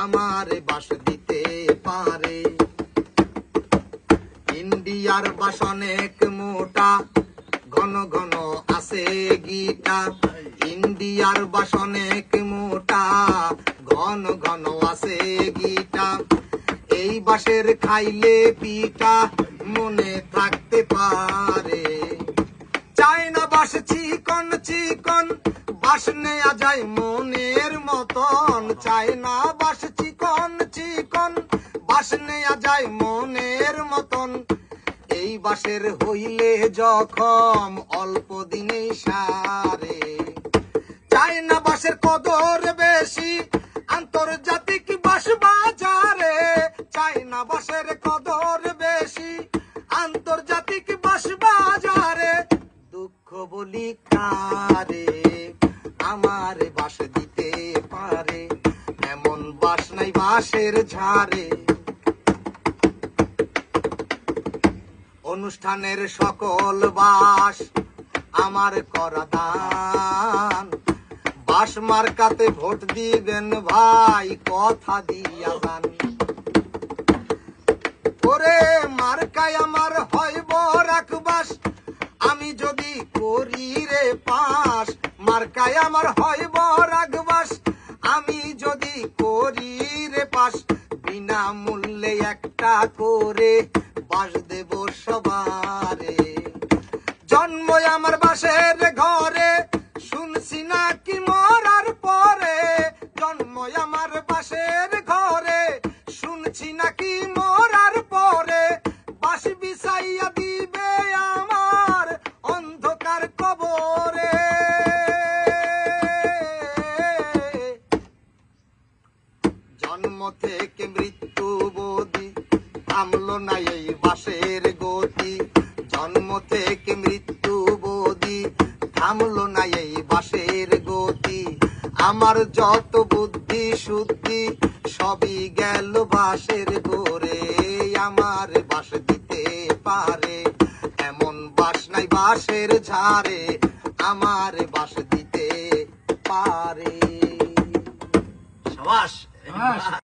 আমার বাস দিতে পারে। ইন্ডিয়ার বাস অনেক মোটা, ঘন ঘন আছে গিটা। ইন্ডিয়ার বাস অনেক মোটা, ঘন ঘন আছে গিটা। এই বাসের খাইলে পিঠা মনে থাকতে পারে। চায়না বাস চিকন চিকন, বাস নেয়া যায় মনের মতন। চায়না বাস চিকন চিকন, বাস নেয়া যায় মনের মতন। এই বাসের হইলে জখম অল্প দিনেই সারে। চায়না বাসের কদর বেশি আন্তর্জাতিক বাস বাজারে। চায়না বাসের কদর বেশি আন্তর্জাতিক বাস বাজারে। দুঃখ বলি কারে, আমার বাস দিতে পারে। এমন বাস নাই বাসের ঝাড়ে। অনুষ্ঠানের সকল বাস আমার করা দান। বাস মার্কাতে ভোট দিবেন ভাই, কথা দিয়া যান। ওরে মার্কায় আমার হয় বরাক বাস, আমি যদি করি রে পাস। মার্কায় আমার হয় বরাক বাস, আমি যদি করি রে পাস। বিনামূল্যে একটা করে বাস দেব সবারে। জন্ম আমার বাসের ঘরে, শুনছি নাকি মরার পরে। জন্ম আমার বাসের ঘরে, শুনছি নাকি মরার পরে। বাস বিছাইয়া দিবে আমার অন্ধকার কবরে। জন্ম থেকে মৃত্যু বধি, থামলো না এই বাসের গতি। জন্ম থেকে মৃত্যু বধি, থামলো না এই বাসের গতি। আমার যত বুদ্ধি শুদ্ধি সবই গেল বাসের ঘরে। আমার বাস দিতে পারে, এমন বাস নাই বাসের ঝাড়ে। আমার বাস দিতে পারে। সাবাস।